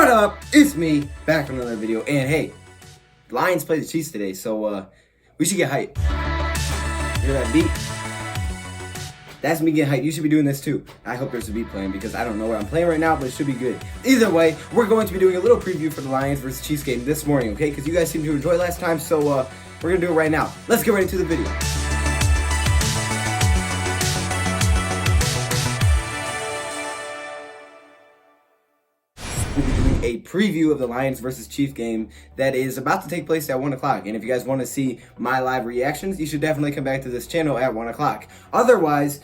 What up? It's me, back with another video, and hey, Lions play the Chiefs today, so we should get hyped. Hear that beat? That's me getting hyped. You should be doing this too. I hope there's a beat playing because I don't know what I'm playing right now, but it should be good. Either way, we're going to be doing a little preview for the Lions versus Chiefs game this morning, okay? Because you guys seemed to enjoy last time, so we're going to do it right now. Let's get right into the video. We'll be doing a preview of the Lions versus Chiefs game that is about to take place at 1 o'clock. And if you guys want to see my live reactions, you should definitely come back to this channel at 1 o'clock. Otherwise,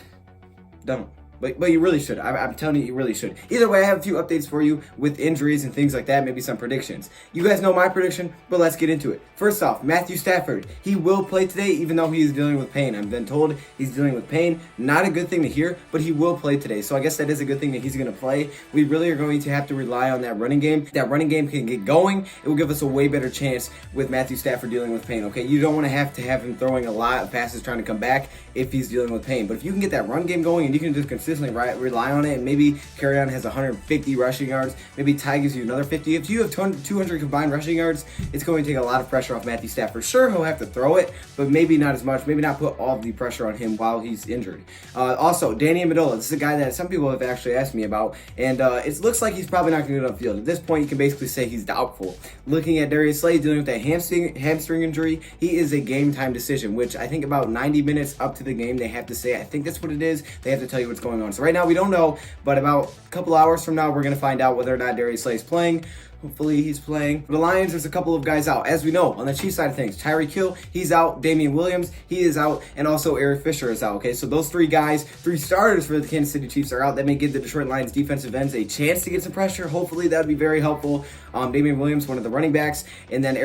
don't. But you really should. I'm telling you, you really should. Either way, I have a few updates for you with injuries and things like that, maybe some predictions. You guys know my prediction, but let's get into it. First off, Matthew Stafford. He will play today, even though he is dealing with pain. I've been told he's dealing with pain. Not a good thing to hear, but he will play today. So I guess that is a good thing that he's going to play. We really are going to have to rely on that running game. That running game can get going. It will give us a way better chance with Matthew Stafford dealing with pain, okay? You don't want to have him throwing a lot of passes trying to come back if he's dealing with pain. But if you can get that run game going and you can just consistently rely on it, and maybe Carryon has 150 rushing yards, maybe Ty gives you another 50. If you have 200 combined rushing yards, it's going to take a lot of pressure off Matthew Stafford. Sure, he'll have to throw it, but maybe not as much. Maybe not put all of the pressure on him while he's injured. Also, Danny Amendola. This is a guy that some people have actually asked me about, and it looks like he's probably not going to get on the field. At this point, you can basically say he's doubtful. Looking at Darius Slay dealing with that hamstring injury, he is a game time decision, which I think about 90 minutes up to the game, they have to say, I think that's what it is. They have to tell you what's going on. So right now, we don't know, but about a couple hours from now, we're going to find out whether or not Darius Slay is playing. Hopefully he's playing. For the Lions, there's a couple of guys out. As we know, on the Chiefs side of things, Tyreek Hill, he's out. Damian Williams, he is out. And also Eric Fisher is out, okay? So those three guys, three starters for the Kansas City Chiefs are out. That may give the Detroit Lions defensive ends a chance to get some pressure. Hopefully that would be very helpful. Damian Williams, one of the running backs. And then I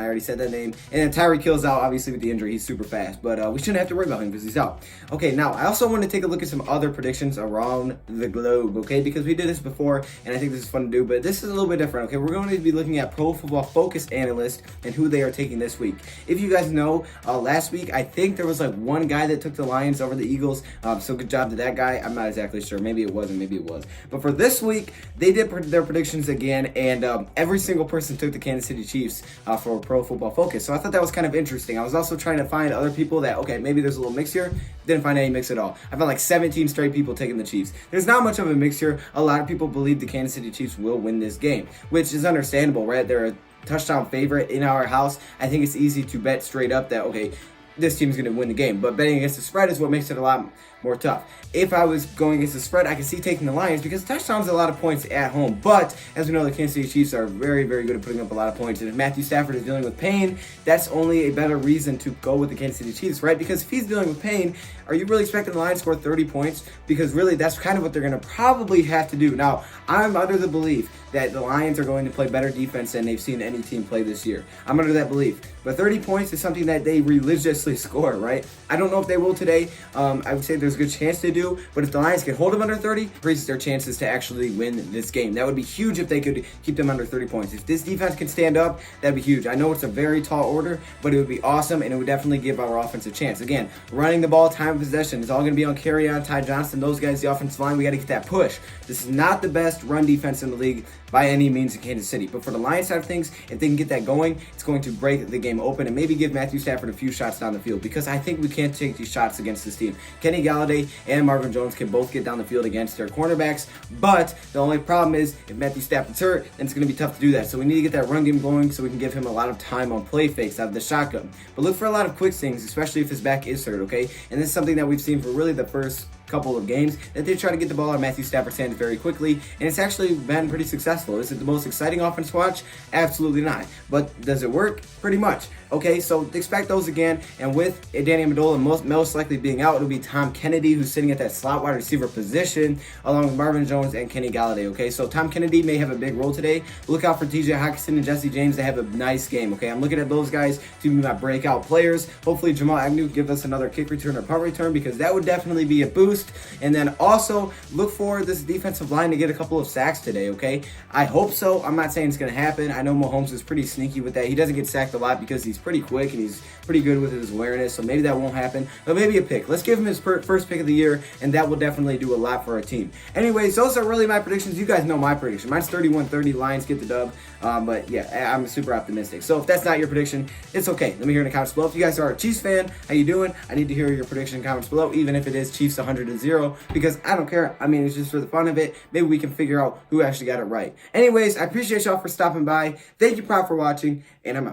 already said that name. And then Tyreek Hill's out, obviously, with the injury. He's super fast. But we shouldn't have to worry about him because he's out. Okay, now, I also want to take a look at some other predictions around the globe, okay? Because we did this before, and I think this is fun to do. But this is a little bit different, okay? We're going to be looking at Pro Football Focus analysts and who they are taking this week. If you guys know, last week, I think there was like one guy that took the Lions over the Eagles. So good job to that guy. I'm not exactly sure. Maybe it wasn't. Maybe it was. But for this week, they did their predictions again, and every single person took the Kansas City Chiefs for Pro Football Focus. So I thought that was kind of interesting. I was also trying to find other people that, okay, maybe there's a little mix here. Didn't find any mix at all. I found like 17 straight people taking the Chiefs. There's not much of a mix here. A lot of people believe the Kansas City Chiefs will win this game, which is understandable, right? They're a touchdown favorite in our house. I think it's easy to bet straight up that, okay, this team's going to win the game. But betting against the spread is what makes it a lot more tough. If I was going against the spread, I could see taking the Lions because touchdowns are a lot of points at home. But as we know, the Kansas City Chiefs are very, very good at putting up a lot of points. And if Matthew Stafford is dealing with pain, that's only a better reason to go with the Kansas City Chiefs, right? Because if he's dealing with pain, are you really expecting the Lions to score 30 points? Because really, that's kind of what they're going to probably have to do. Now, I'm under the belief that the Lions are going to play better defense than they've seen any team play this year. I'm under that belief. But 30 points is something that they religiously score, right? I don't know if they will today. I would say there's a good chance they do. But if the Lions can hold them under 30, increases their chances to actually win this game. That would be huge if they could keep them under 30 points. If this defense can stand up, that'd be huge. I know it's a very tall order, but it would be awesome, and it would definitely give our offense a chance. Again, running the ball, time of possession, is all going to be on Carryon, Ty Johnson, those guys, the offensive line. We got to get that push. This is not the best run defense in the league by any means in Kansas City. But for the Lions side of things, if they can get that going, it's going to break the game open and maybe give Matthew Stafford a few shots down the field, because I think we can't take these shots against this team. Kenny Galladay and Marvin Jones can both get down the field against their cornerbacks, but the only problem is if Matthew Stafford's hurt, then it's going to be tough to do that. So we need to get that run game going so we can give him a lot of time on play fakes out of the shotgun. But look for a lot of quick things, especially if his back is hurt, okay? And this is something that we've seen for really the first couple of games, that they try to get the ball out of Matthew Stafford's hands very quickly, and it's actually been pretty successful. Is it the most exciting offense to watch? Absolutely not. But does it work? Pretty much. Okay, so expect those again, and with Danny Amendola most likely being out, it'll be Tom Kennedy, who's sitting at that slot wide receiver position, along with Marvin Jones and Kenny Galladay, okay? So Tom Kennedy may have a big role today. Look out for TJ Hockenson and Jesse James to have a nice game, okay? I'm looking at those guys to be my breakout players. Hopefully Jamal Agnew give us another kick return or punt return, because that would definitely be a boost. most. And then also look for this defensive line to get a couple of sacks today, okay? I hope so. I'm not saying it's going to happen. I know Mahomes is pretty sneaky with that. He doesn't get sacked a lot because he's pretty quick and he's pretty good with his awareness, so maybe that won't happen. But maybe a pick. Let's give him his first pick of the year, and that will definitely do a lot for our team. Anyways, those are really my predictions. You guys know my prediction. Mine's 31-30. Lions get the dub. But yeah, I'm super optimistic. So if that's not your prediction, it's okay. Let me hear in the comments below. If you guys are a Chiefs fan, how you doing? I need to hear your prediction in the comments below, even if it is Chiefs 100-0, because I don't care. I mean, it's just for the fun of it. Maybe we can figure out who actually got it right. Anyways, I appreciate y'all for stopping by. Thank you, Prop, for watching, and I'm out.